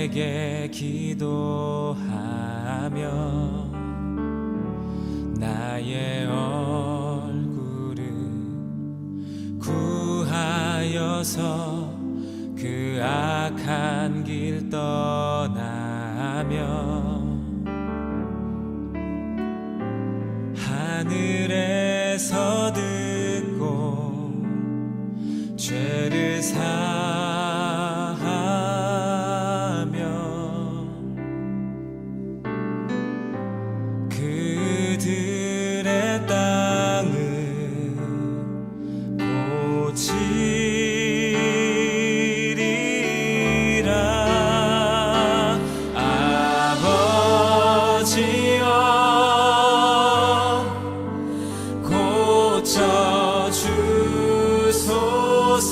내게 기도하며 나의 얼굴을 구하여서 그 악한 길 떠나며 하늘에서 듣고 죄를 사하며 그들의 땅을 고치리라. 아버지여 고쳐주소서.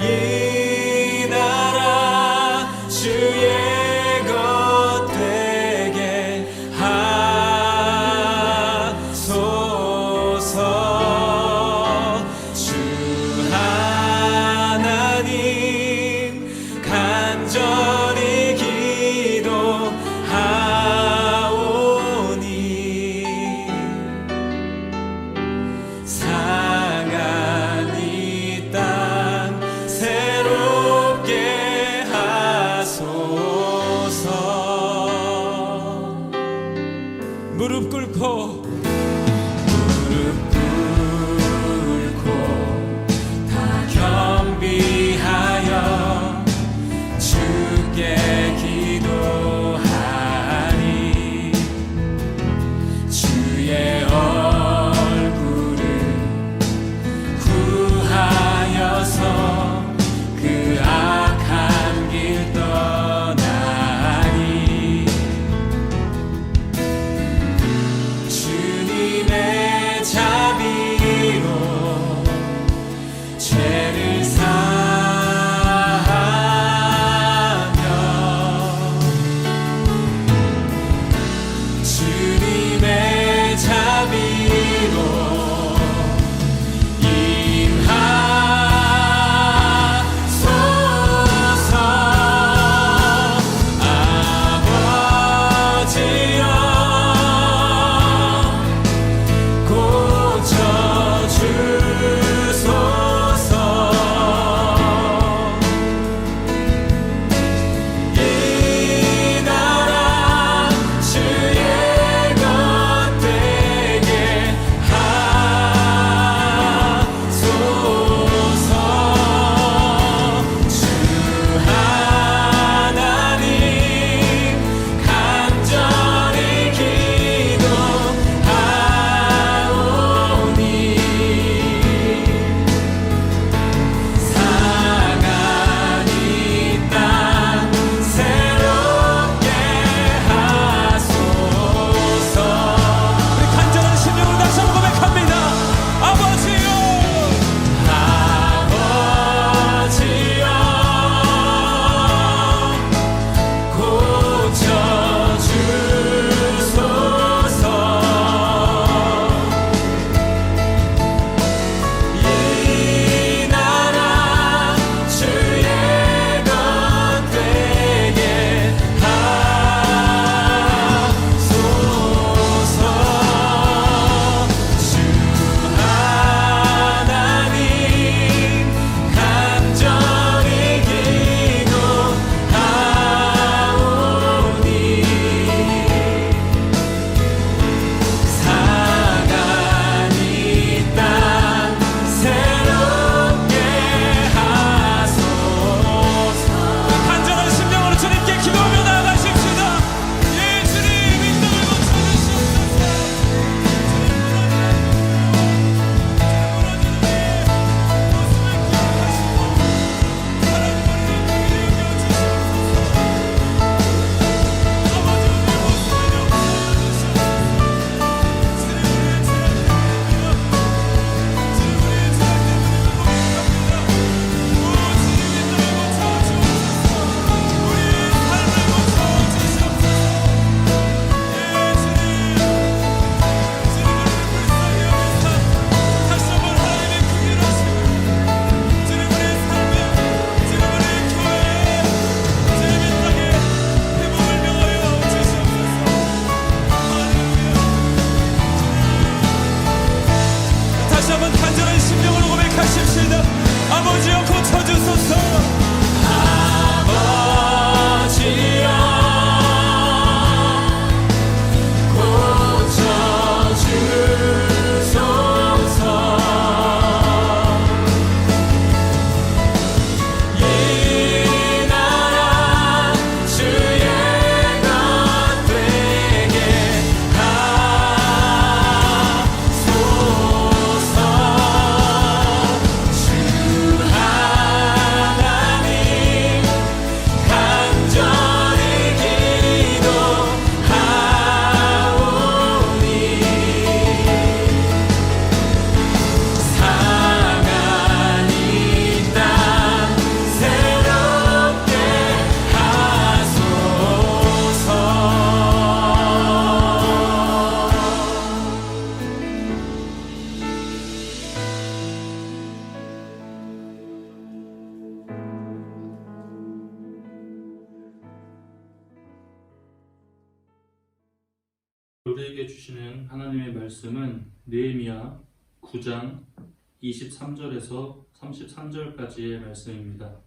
이 나라 주의 것 되게 하소서. 주 하나님 간절히 기도하오니 상한 이 땅 우리에게 주시는 하나님의 말씀은 느헤미야 9장 23절에서 33절까지의 말씀입니다.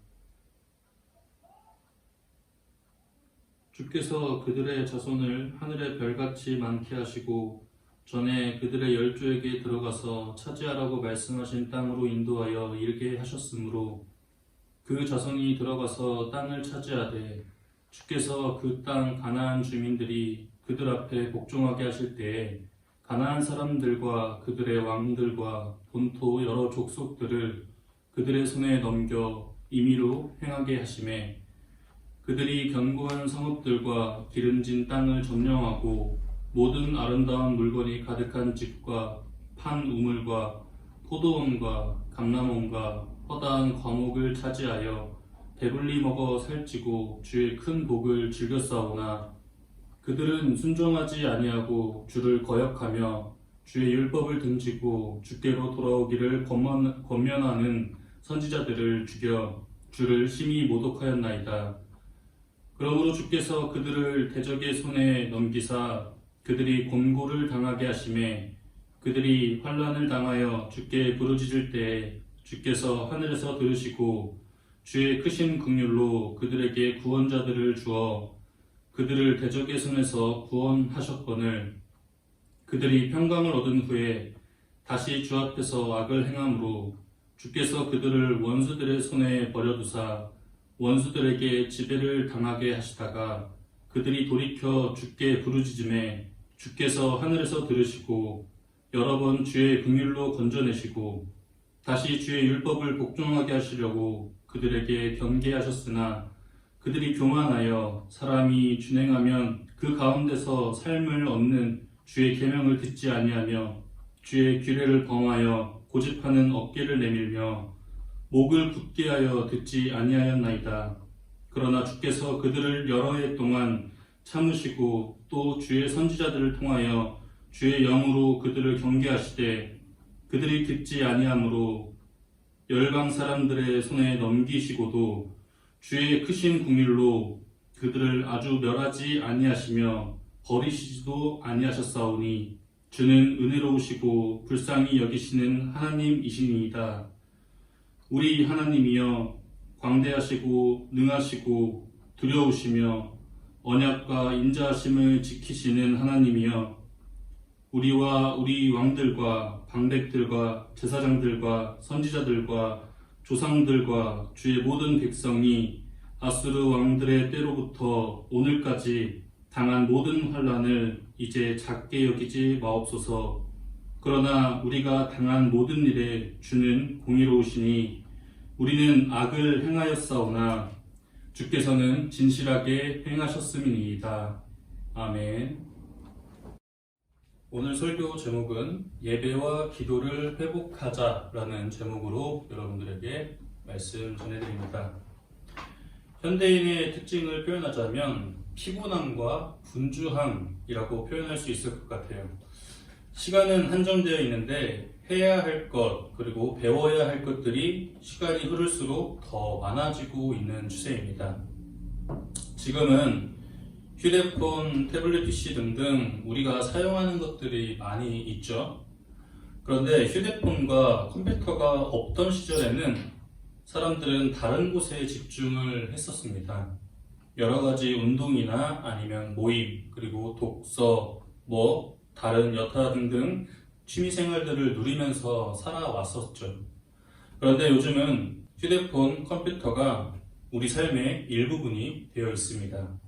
주께서 그들의 자손을 하늘의 별같이 많게 하시고 전에 그들의 열조에게 들어가서 차지하라고 말씀하신 땅으로 인도하여 이르게 하셨으므로 그 자손이 들어가서 땅을 차지하되 주께서 그 땅 가나안 주민들이 그들 앞에 복종하게 하실 때에 가나안 사람들과 그들의 왕들과 본토 여러 족속들을 그들의 손에 넘겨 임의로 행하게 하시매 그들이 견고한 성읍들과 기름진 땅을 점령하고 모든 아름다운 물건이 가득한 집과 판 우물과 포도원과 감람원과 허다한 과목을 차지하여 배불리 먹어 살찌고 주의 큰 복을 즐겼사오나 그들은 순종하지 아니하고 주를 거역하며 주의 율법을 등지고 주께로 돌아오기를 권면하는 선지자들을 죽여 주를 심히 모독하였나이다. 그러므로 주께서 그들을 대적의 손에 넘기사 그들이 곤고를 당하게 하시매 그들이 환난을 당하여 주께 부르짖을 때에 주께서 하늘에서 들으시고 주의 크신 긍휼로 그들에게 구원자들을 주어 그들을 대적의 손에서 구원하셨거늘 그들이 평강을 얻은 후에 다시 주 앞에서 악을 행함으로 주께서 그들을 원수들의 손에 버려두사 원수들에게 지배를 당하게 하시다가 그들이 돌이켜 주께 부르짖음에 주께서 하늘에서 들으시고 여러 번 주의 긍휼로 건져내시고 다시 주의 율법을 복종하게 하시려고 그들에게 경계하셨으나 그들이 교만하여 사람이 준행하면 그 가운데서 삶을 얻는 주의 계명을 듣지 아니하며 주의 규례를 범하여 고집하는 어깨를 내밀며 목을 굳게 하여 듣지 아니하였나이다. 그러나 주께서 그들을 여러 해 동안 참으시고 또 주의 선지자들을 통하여 주의 영으로 그들을 경계하시되 그들이 듣지 아니하므로 열방 사람들의 손에 넘기시고도 주의 크신 긍휼로 그들을 아주 멸하지 아니하시며 버리시지도 아니하셨사오니 주는 은혜로우시고 불쌍히 여기시는 하나님이시니이다. 우리 하나님이여 광대하시고 능하시고 두려우시며 언약과 인자하심을 지키시는 하나님이여 우리와 우리 왕들과 방백들과 제사장들과 선지자들과 조상들과 주의 모든 백성이 아수르 왕들의 때로부터 오늘까지 당한 모든 환난을 이제 작게 여기지 마옵소서. 그러나 우리가 당한 모든 일에 주는 공의로우시니 우리는 악을 행하였사오나 주께서는 진실하게 행하셨음이니이다. 아멘. 오늘 설교 제목은 예배와 기도를 회복하자라는 제목으로 여러분들에게 말씀 전해드립니다. 현대인의 특징을 표현하자면 피곤함과 분주함이라고 표현할 수 있을 것 같아요. 시간은 한정되어 있는데 해야 할 것 그리고 배워야 할 것들이 시간이 흐를수록 더 많아지고 있는 추세입니다. 지금은 휴대폰, 태블릿 PC 등등 우리가 사용하는 것들이 많이 있죠. 그런데 휴대폰과 컴퓨터가 없던 시절에는 사람들은 다른 곳에 집중을 했었습니다. 여러 가지 운동이나 아니면 모임, 그리고 독서, 다른 여타 등등 취미생활들을 누리면서 살아왔었죠. 그런데 요즘은 휴대폰, 컴퓨터가 우리 삶의 일부분이 되어 있습니다.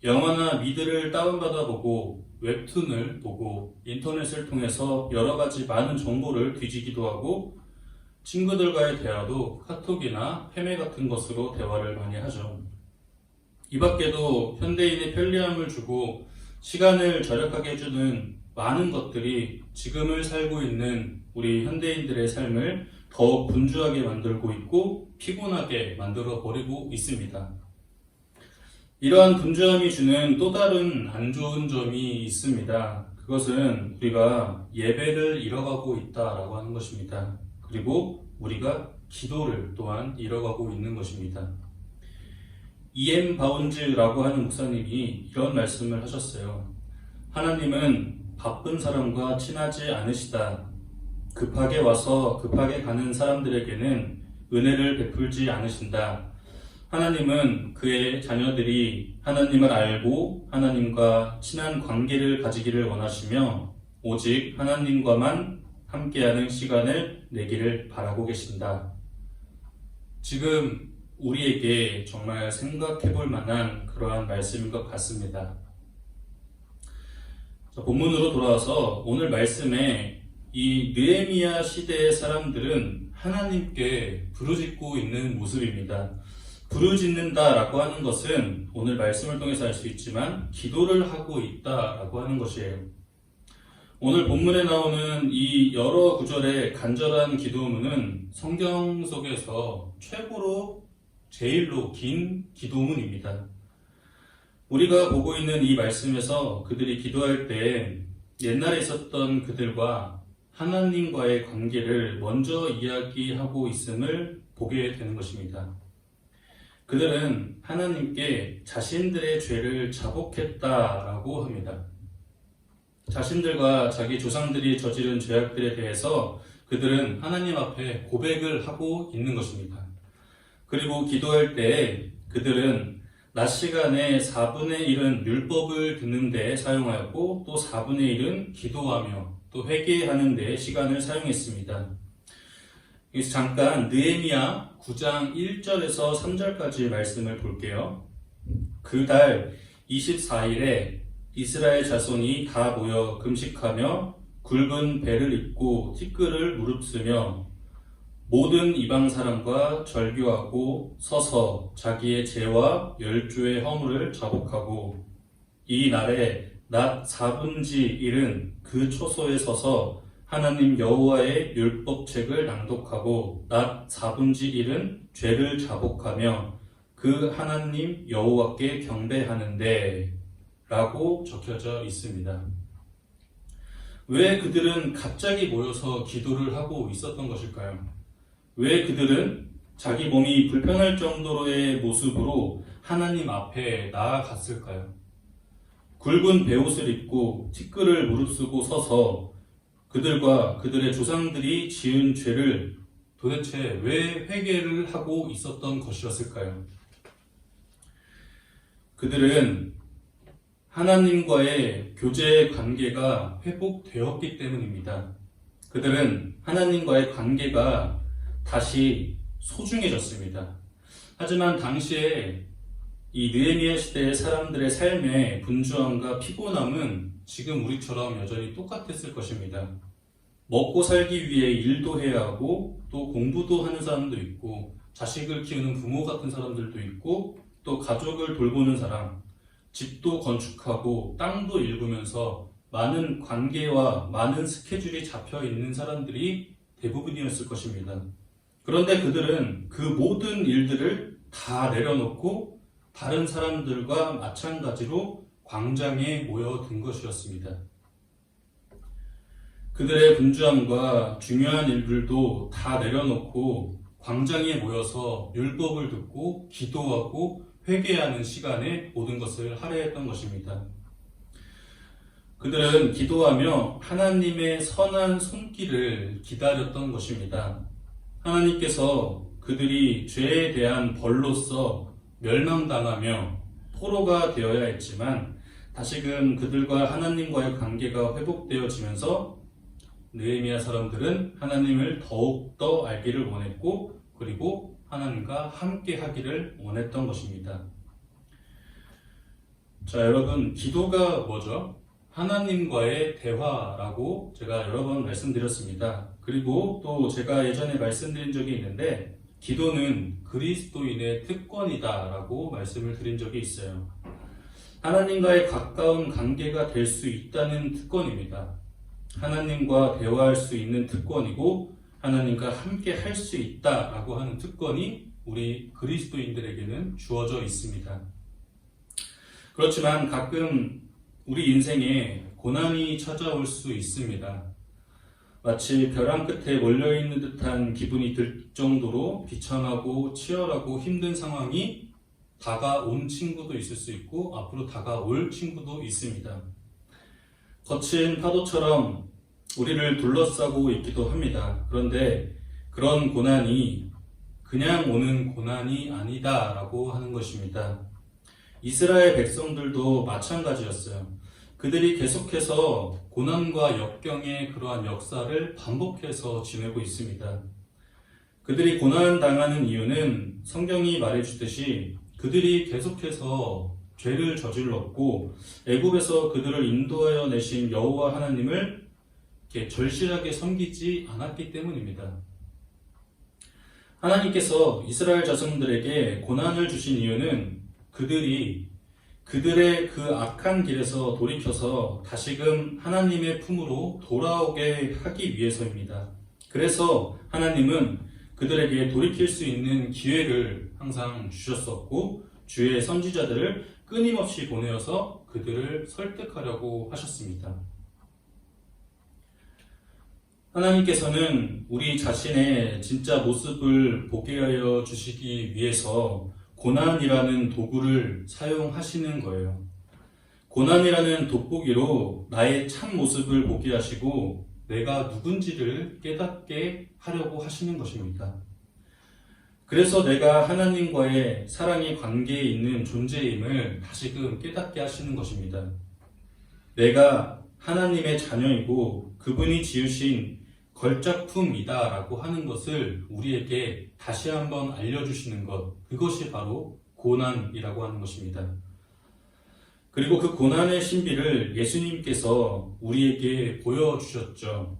영화나 미드를 다운받아 보고 웹툰을 보고 인터넷을 통해서 여러 가지 많은 정보를 뒤지기도 하고 친구들과의 대화도 카톡이나 페메 같은 것으로 대화를 많이 하죠. 이 밖에도 현대인의 편리함을 주고 시간을 절약하게 해주는 많은 것들이 지금을 살고 있는 우리 현대인들의 삶을 더 분주하게 만들고 있고 피곤하게 만들어 버리고 있습니다. 이러한 분주함이 주는 또 다른 안 좋은 점이 있습니다. 그것은 우리가 예배를 잃어가고 있다라고 하는 것입니다. 그리고 우리가 기도를 또한 잃어가고 있는 것입니다. E.M. 바운즈라고 하는 목사님이 이런 말씀을 하셨어요. 하나님은 바쁜 사람과 친하지 않으시다. 급하게 와서 급하게 가는 사람들에게는 은혜를 베풀지 않으신다. 하나님은 그의 자녀들이 하나님을 알고 하나님과 친한 관계를 가지기를 원하시며 오직 하나님과만 함께하는 시간을 내기를 바라고 계신다. 지금 우리에게 정말 생각해 볼 만한 그러한 말씀인 것 같습니다. 자, 본문으로 돌아와서 오늘 말씀에 이 느헤미야 시대의 사람들은 하나님께 부르짖고 있는 모습입니다. 부르짖는다라고 하는 것은 오늘 말씀을 통해서 알 수 있지만 기도를 하고 있다라고 하는 것이에요. 오늘 본문에 나오는 이 여러 구절의 간절한 기도문은 성경 속에서 최고로 제일로 긴 기도문입니다. 우리가 보고 있는 이 말씀에서 그들이 기도할 때 옛날에 있었던 그들과 하나님과의 관계를 먼저 이야기하고 있음을 보게 되는 것입니다. 그들은 하나님께 자신들의 죄를 자복했다라고 합니다. 자신들과 자기 조상들이 저지른 죄악들에 대해서 그들은 하나님 앞에 고백을 하고 있는 것입니다. 그리고 기도할 때 그들은 낮 시간에 4분의 1은 율법을 듣는 데 사용하였고 또 4분의 1은 기도하며 또 회개하는 데 시간을 사용했습니다. 여기서 잠깐 느헤미야 9장 1절에서 3절까지 말씀을 볼게요. 그 달 24일에 이스라엘 자손이 다 모여 금식하며 굵은 배를 입고 티끌을 무릅쓰며 모든 이방 사람과 절규하고 서서 자기의 죄와 열조의 허물을 자복하고 이 날에 낮 4분지 1은 그 초소에 서서 하나님 여호와의 율법책을 낭독하고 낮 4분지 1은 죄를 자복하며 그 하나님 여호와께 경배하는데 라고 적혀져 있습니다. 왜 그들은 갑자기 모여서 기도를 하고 있었던 것일까요? 왜 그들은 자기 몸이 불편할 정도로의 모습으로 하나님 앞에 나아갔을까요? 굵은 베옷을 입고 티끌을 무릅쓰고 서서 그들과 그들의 조상들이 지은 죄를 도대체 왜 회개를 하고 있었던 것이었을까요? 그들은 하나님과의 교제 관계가 회복되었기 때문입니다. 그들은 하나님과의 관계가 다시 소중해졌습니다. 하지만 당시에 이 느헤미야 시대의 사람들의 삶의 분주함과 피곤함은 지금 우리처럼 여전히 똑같았을 것입니다. 먹고 살기 위해 일도 해야 하고 또 공부도 하는 사람도 있고 자식을 키우는 부모 같은 사람들도 있고 또 가족을 돌보는 사람, 집도 건축하고 땅도 일구면서 많은 관계와 많은 스케줄이 잡혀 있는 사람들이 대부분이었을 것입니다. 그런데 그들은 그 모든 일들을 다 내려놓고 다른 사람들과 마찬가지로 광장에 모여든 것이었습니다. 그들의 분주함과 중요한 일들도 다 내려놓고 광장에 모여서 율법을 듣고 기도하고 회개하는 시간에 모든 것을 할애했던 것입니다. 그들은 기도하며 하나님의 선한 손길을 기다렸던 것입니다. 하나님께서 그들이 죄에 대한 벌로서 멸망당하며 포로가 되어야 했지만 다시금 그들과 하나님과의 관계가 회복되어지면서 느헤미야 사람들은 하나님을 더욱더 알기를 원했고 그리고 하나님과 함께 하기를 원했던 것입니다. 자, 여러분, 기도가 뭐죠? 하나님과의 대화라고 제가 여러 번 말씀드렸습니다. 그리고 또 제가 예전에 말씀드린 적이 있는데 기도는 그리스도인의 특권이다라고 말씀을 드린 적이 있어요. 하나님과의 가까운 관계가 될 수 있다는 특권입니다. 하나님과 대화할 수 있는 특권이고 하나님과 함께 할 수 있다라고 하는 특권이 우리 그리스도인들에게는 주어져 있습니다. 그렇지만 가끔 우리 인생에 고난이 찾아올 수 있습니다. 마치 벼랑 끝에 몰려있는 듯한 기분이 들 정도로 비참하고 치열하고 힘든 상황이 다가온 친구도 있을 수 있고 앞으로 다가올 친구도 있습니다. 거친 파도처럼 우리를 둘러싸고 있기도 합니다. 그런데 그런 고난이 그냥 오는 고난이 아니다라고 하는 것입니다. 이스라엘 백성들도 마찬가지였어요. 그들이 계속해서 고난과 역경의 그러한 역사를 반복해서 지내고 있습니다. 그들이 고난당하는 이유는 성경이 말해주듯이 그들이 계속해서 죄를 저질렀고 애굽에서 그들을 인도하여 내신 여호와 하나님을 이렇게 절실하게 섬기지 않았기 때문입니다. 하나님께서 이스라엘 자손들에게 고난을 주신 이유는 그들이 그들의 그 악한 길에서 돌이켜서 다시금 하나님의 품으로 돌아오게 하기 위해서입니다. 그래서 하나님은 그들에게 돌이킬 수 있는 기회를 항상 주셨었고 주의 선지자들을 끊임없이 보내어서 그들을 설득하려고 하셨습니다. 하나님께서는 우리 자신의 진짜 모습을 보게 하여 주시기 위해서 고난이라는 도구를 사용하시는 거예요. 고난이라는 돋보기로 나의 참 모습을 보게 하시고 내가 누군지를 깨닫게 하려고 하시는 것입니다. 그래서 내가 하나님과의 사랑의 관계에 있는 존재임을 다시금 깨닫게 하시는 것입니다. 내가 하나님의 자녀이고 그분이 지으신 걸작품이다 라고 하는 것을 우리에게 다시 한번 알려주시는 것, 그것이 바로 고난이라고 하는 것입니다. 그리고 그 고난의 신비를 예수님께서 우리에게 보여주셨죠.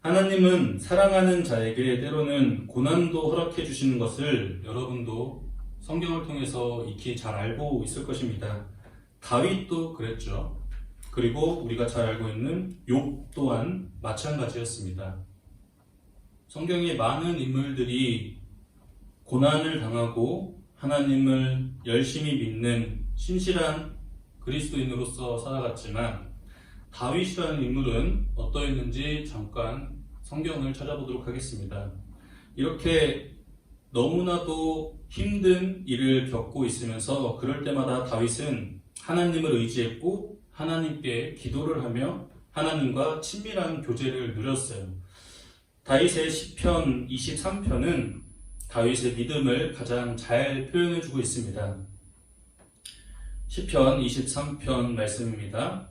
하나님은 사랑하는 자에게 때로는 고난도 허락해 주시는 것을 여러분도 성경을 통해서 익히 잘 알고 있을 것입니다. 다윗도 그랬죠. 그리고 우리가 잘 알고 있는 욥 또한 마찬가지였습니다. 성경의 많은 인물들이 고난을 당하고 하나님을 열심히 믿는 신실한 그리스도인으로서 살아갔지만 다윗이라는 인물은 어떠했는지 잠깐 성경을 찾아보도록 하겠습니다. 이렇게 너무나도 힘든 일을 겪고 있으면서 그럴 때마다 다윗은 하나님을 의지했고 하나님께 기도를 하며 하나님과 친밀한 교제를 누렸어요. 다윗의 시편 23편은 다윗의 믿음을 가장 잘 표현해주고 있습니다. 시편 23편 말씀입니다.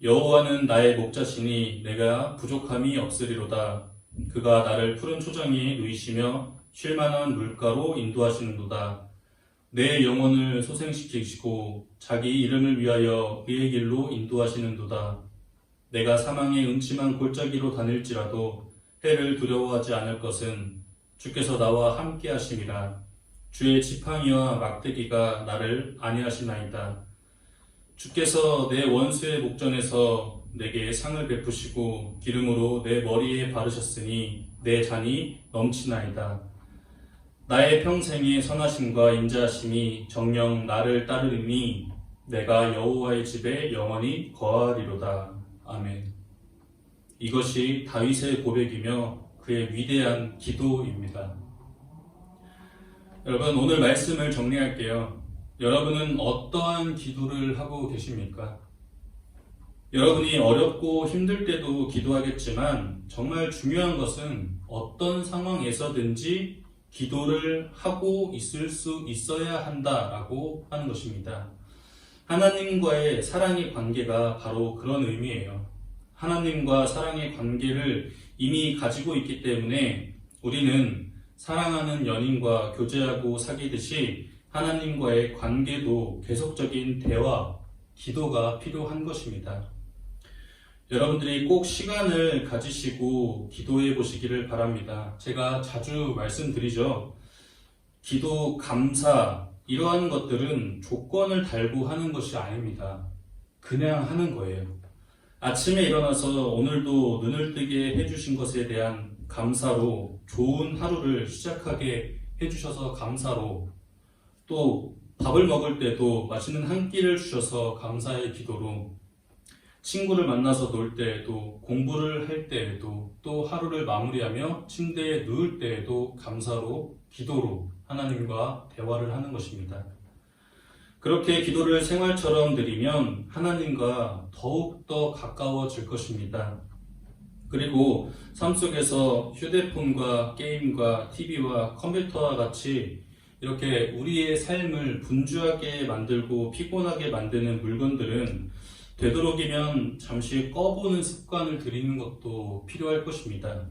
여호와는 나의 목자시니 내가 부족함이 없으리로다. 그가 나를 푸른 초장에 누이시며 쉴만한 물가로 인도하시는도다. 내 영혼을 소생시키시고 자기 이름을 위하여 그의 길로 인도하시는도다. 내가 사망의 음침한 골짜기로 다닐지라도 해를 두려워하지 않을 것은 주께서 나와 함께 하심이라. 주의 지팡이와 막대기가 나를 안위하시나이다. 주께서 내 원수의 목전에서 내게 상을 베푸시고 기름으로 내 머리에 바르셨으니 내 잔이 넘치나이다. 나의 평생의 선하심과 인자하심이 정녕 나를 따르리니 내가 여호와의 집에 영원히 거하리로다. 아멘. 이것이 다윗의 고백이며 그의 위대한 기도입니다. 여러분, 오늘 말씀을 정리할게요. 여러분은 어떠한 기도를 하고 계십니까? 여러분이 어렵고 힘들 때도 기도하겠지만 정말 중요한 것은 어떤 상황에서든지 기도를 하고 있을 수 있어야 한다라고 하는 것입니다. 하나님과의 사랑의 관계가 바로 그런 의미예요. 하나님과 사랑의 관계를 이미 가지고 있기 때문에 우리는 사랑하는 연인과 교제하고 사귀듯이 하나님과의 관계도 계속적인 대화, 기도가 필요한 것입니다. 여러분들이 꼭 시간을 가지시고 기도해 보시기를 바랍니다. 제가 자주 말씀드리죠. 기도, 감사, 이러한 것들은 조건을 달고 하는 것이 아닙니다. 그냥 하는 거예요. 아침에 일어나서 오늘도 눈을 뜨게 해주신 것에 대한 감사로 좋은 하루를 시작하게 해주셔서 감사로, 또 밥을 먹을 때도 맛있는 한 끼를 주셔서 감사의 기도로, 친구를 만나서 놀 때에도, 공부를 할 때에도, 또 하루를 마무리하며 침대에 누울 때에도 감사로, 기도로 하나님과 대화를 하는 것입니다. 그렇게 기도를 생활처럼 드리면 하나님과 더욱더 가까워질 것입니다. 그리고 삶 속에서 휴대폰과 게임과 TV와 컴퓨터와 같이 이렇게 우리의 삶을 분주하게 만들고 피곤하게 만드는 물건들은 되도록이면 잠시 꺼보는 습관을 들이는 것도 필요할 것입니다.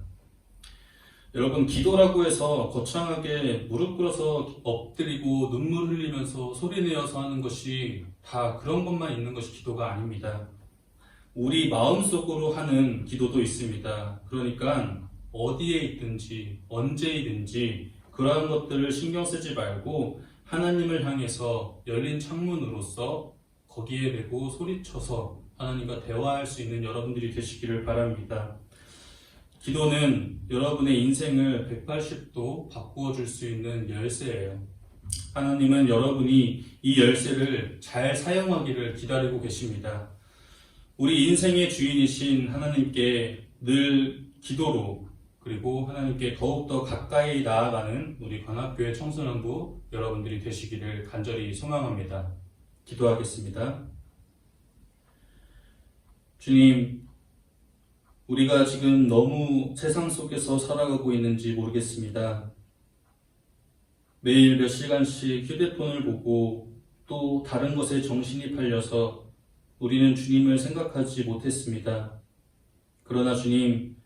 여러분, 기도라고 해서 거창하게 무릎 꿇어서 엎드리고 눈물 흘리면서 소리내어서 하는 것이 다 그런 것만 있는 것이 기도가 아닙니다. 우리 마음속으로 하는 기도도 있습니다. 그러니까 어디에 있든지 언제이든지 그러한 것들을 신경 쓰지 말고 하나님을 향해서 열린 창문으로서 거기에 대고 소리쳐서 하나님과 대화할 수 있는 여러분들이 되시기를 바랍니다. 기도는 여러분의 인생을 180도 바꾸어 줄 수 있는 열쇠예요. 하나님은 여러분이 이 열쇠를 잘 사용하기를 기다리고 계십니다. 우리 인생의 주인이신 하나님께 늘 기도로 그리고 하나님께 더욱더 가까이 나아가는 우리 관악교회 청소년부 여러분들이 되시기를 간절히 소망합니다. 기도하겠습니다. 주님, 우리가 지금 너무 세상 속에서 살아가고 있는지 모르겠습니다. 매일 몇 시간씩 휴대폰을 보고 또 다른 것에 정신이 팔려서 우리는 주님을 생각하지 못했습니다. 그러나 주님,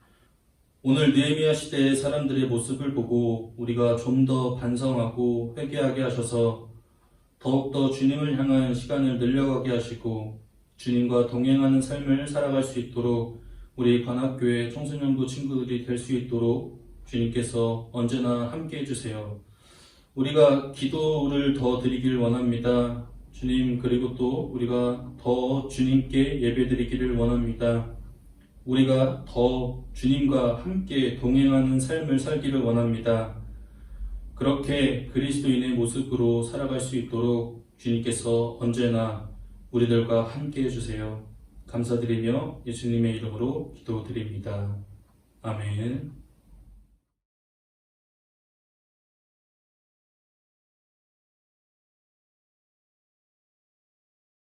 오늘 느헤미야 시대의 사람들의 모습을 보고 우리가 좀 더 반성하고 회개하게 하셔서 더욱더 주님을 향한 시간을 늘려가게 하시고 주님과 동행하는 삶을 살아갈 수 있도록 우리 관악교회 청소년부 친구들이 될 수 있도록 주님께서 언제나 함께 해주세요. 우리가 기도를 더 드리길 원합니다. 주님, 그리고 또 우리가 더 주님께 예배드리기를 원합니다. 우리가 더 주님과 함께 동행하는 삶을 살기를 원합니다. 그렇게 그리스도인의 모습으로 살아갈 수 있도록 주님께서 언제나 우리들과 함께 해주세요. 감사드리며 예수님의 이름으로 기도드립니다. 아멘.